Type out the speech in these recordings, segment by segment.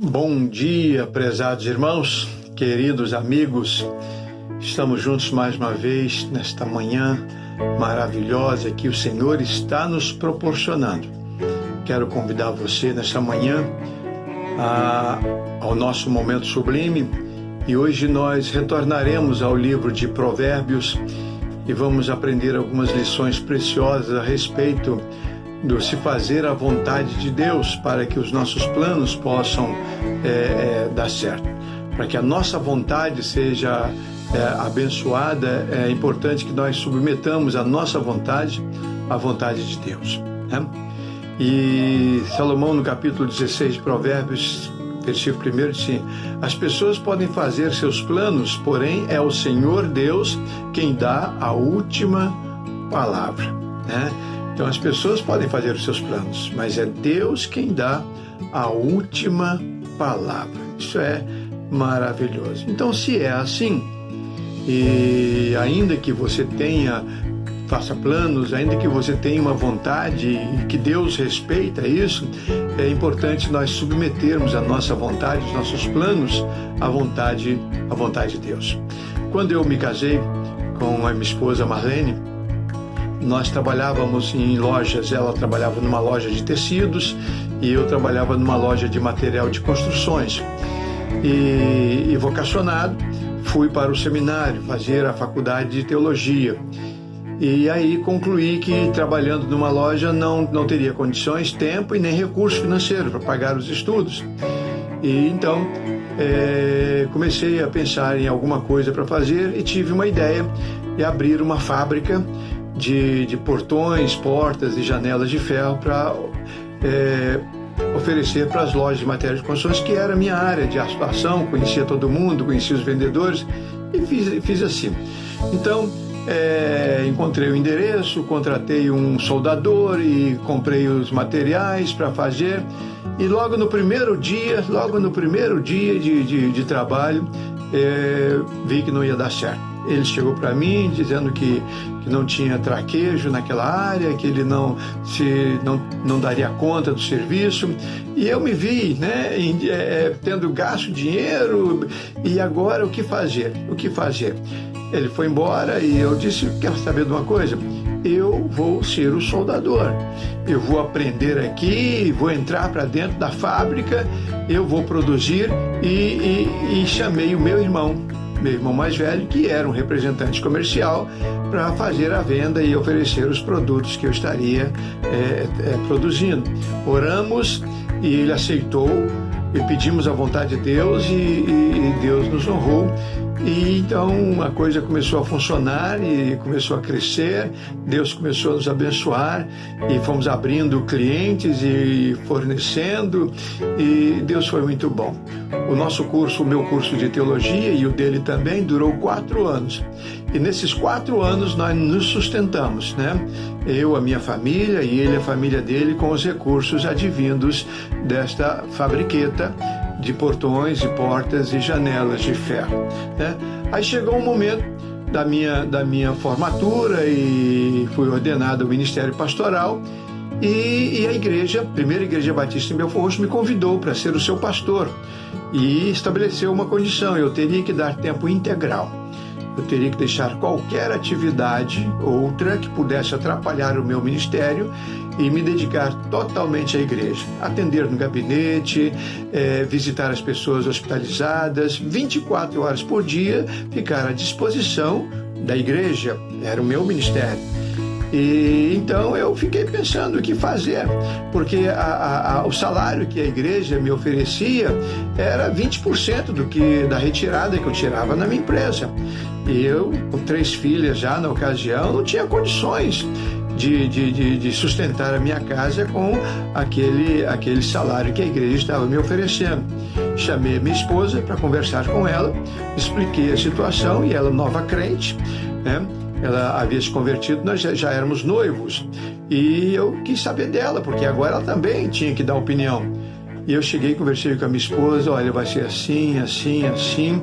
Bom dia, prezados irmãos, queridos amigos. Estamos juntos mais uma vez nesta manhã maravilhosa que o Senhor está nos proporcionando. Quero convidar você nesta manhã ao nosso momento sublime, e hoje nós retornaremos ao livro de Provérbios e vamos aprender algumas lições preciosas a respeito do se fazer a vontade de Deus para que os nossos planos possam dar certo. Para que a nossa vontade seja abençoada, é importante que nós submetamos a nossa vontade à vontade de Deus, né? E Salomão, no capítulo 16 de Provérbios, versículo 1, diz assim: as pessoas podem fazer seus planos, porém é o Senhor Deus quem dá a última palavra, né? Então as pessoas podem fazer os seus planos, mas é Deus quem dá a última palavra. Isso é maravilhoso. Então, se é assim, e ainda que você faça planos, ainda que você tenha uma vontade e que Deus respeita isso, é importante nós submetermos a nossa vontade, os nossos planos à vontade de Deus. Quando eu me casei com a minha esposa Marlene, nós trabalhávamos em lojas. Ela trabalhava numa loja de tecidos e eu trabalhava numa loja de material de construções. E vocacionado, fui para o seminário fazer a faculdade de teologia. E aí concluí que trabalhando numa loja não teria condições, tempo e nem recurso financeiro para pagar os estudos. E então comecei a pensar em alguma coisa para fazer e tive uma ideia de abrir uma fábrica de portões, portas e janelas de ferro para oferecer para as lojas de materiais de construções, que era a minha área de atuação. Conhecia todo mundo, conhecia os vendedores e fiz assim. Então, encontrei o endereço, contratei um soldador e comprei os materiais para fazer. E logo no primeiro dia de trabalho, vi que não ia dar certo. Ele chegou para mim dizendo que não tinha traquejo naquela área, que ele não daria conta do serviço. E eu me vi, tendo gasto dinheiro, e agora o que fazer? Ele foi embora e eu disse: quer saber de uma coisa? Eu vou ser o soldador. Eu vou aprender aqui, vou entrar para dentro da fábrica, eu vou produzir e chamei o meu irmão mais velho, que era um representante comercial, para fazer a venda e oferecer os produtos que eu estaria produzindo. Oramos e ele aceitou, e pedimos a vontade de Deus e Deus nos honrou. E então a coisa começou a funcionar e começou a crescer. Deus começou a nos abençoar e fomos abrindo clientes e fornecendo, e Deus foi muito bom. O meu curso de teologia e o dele também durou 4 anos. E nesses 4 anos nós nos sustentamos, né? Eu, a minha família, e ele, a família dele, com os recursos advindos desta fabriqueta de portões e portas e janelas de ferro, né? Aí chegou um momento da minha formatura e fui ordenado ao ministério pastoral, e a primeira igreja batista em Belfort Roxo me convidou para ser o seu pastor e estabeleceu uma condição: eu teria que dar tempo integral. Eu teria que deixar qualquer atividade outra que pudesse atrapalhar o meu ministério e me dedicar totalmente à igreja. Atender no gabinete, visitar as pessoas hospitalizadas, 24 horas por dia, ficar à disposição da igreja. Era o meu ministério. E então eu fiquei pensando o que fazer, porque o salário que a igreja me oferecia era 20% da retirada que eu tirava na minha empresa. E eu, com 3 filhas já na ocasião, não tinha condições de sustentar a minha casa com aquele salário que a igreja estava me oferecendo. Chamei a minha esposa para conversar com ela, expliquei a situação, e ela, nova crente, né? Ela havia se convertido, nós já éramos noivos, e eu quis saber dela, porque agora ela também tinha que dar opinião. E eu cheguei e conversei com a minha esposa: olha, vai ser assim, assim, assim.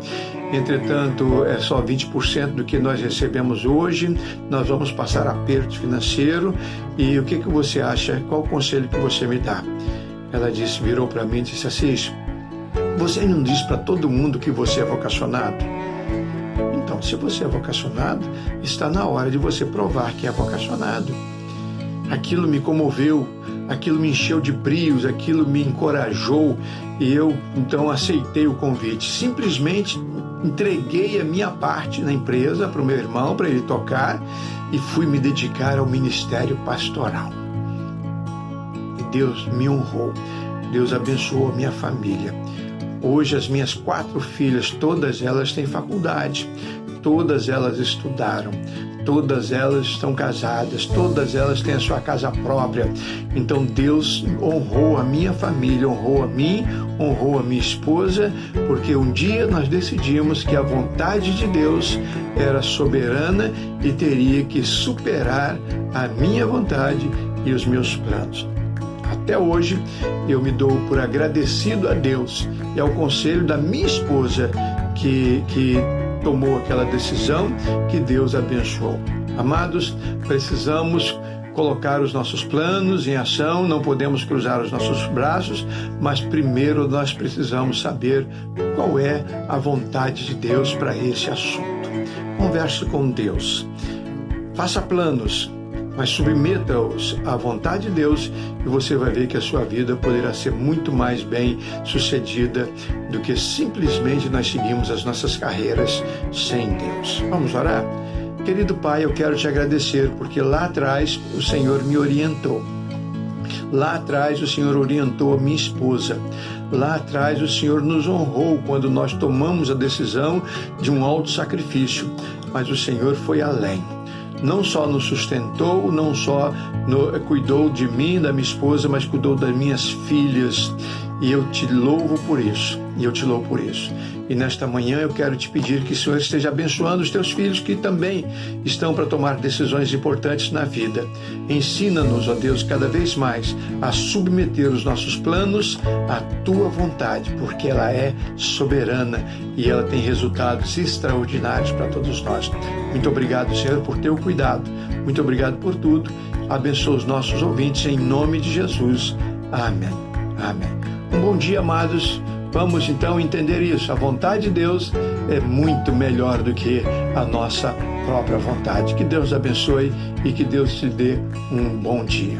Entretanto, é só 20% do que nós recebemos hoje, nós vamos passar aperto financeiro, e o que você acha? Qual o conselho que você me dá? Ela virou para mim e disse: Assis, Você não diz para todo mundo que você é vocacionado? Então, se você é vocacionado, está na hora de você provar que é vocacionado. Aquilo me comoveu, aquilo me encheu de brios, aquilo me encorajou e eu então aceitei o convite. Simplesmente entreguei a minha parte na empresa para o meu irmão, para ele tocar, e fui me dedicar ao ministério pastoral. E Deus me honrou, Deus abençoou a minha família. Hoje as minhas 4 filhas, todas elas têm faculdade, todas elas estudaram, todas elas estão casadas, todas elas têm a sua casa própria. Então Deus honrou a minha família, honrou a mim, honrou a minha esposa, porque um dia nós decidimos que a vontade de Deus era soberana e teria que superar a minha vontade e os meus planos. Até hoje eu me dou por agradecido a Deus e ao conselho da minha esposa que tomou aquela decisão, que Deus abençoou. Amados, precisamos colocar os nossos planos em ação, não podemos cruzar os nossos braços, mas primeiro nós precisamos saber qual é a vontade de Deus para esse assunto. Converse com Deus, faça planos, mas submeta-os à vontade de Deus e você vai ver que a sua vida poderá ser muito mais bem sucedida do que simplesmente nós seguimos as nossas carreiras sem Deus. Vamos orar? Querido Pai, eu quero te agradecer porque lá atrás o Senhor me orientou. Lá atrás o Senhor orientou a minha esposa. Lá atrás o Senhor nos honrou quando nós tomamos a decisão de um alto sacrifício, mas o Senhor foi além. Não só nos sustentou, não só cuidou de mim, da minha esposa, mas cuidou das minhas filhas. E eu te louvo por isso. E nesta manhã eu quero te pedir que o Senhor esteja abençoando os teus filhos que também estão para tomar decisões importantes na vida. Ensina-nos, ó Deus, cada vez mais a submeter os nossos planos à tua vontade, porque ela é soberana e ela tem resultados extraordinários para todos nós. Muito obrigado, Senhor, por teu cuidado. Muito obrigado por tudo. Abençoa os nossos ouvintes em nome de Jesus. Amém. Amém. Um bom dia, amados. Vamos então entender isso. A vontade de Deus é muito melhor do que a nossa própria vontade. Que Deus abençoe e que Deus te dê um bom dia.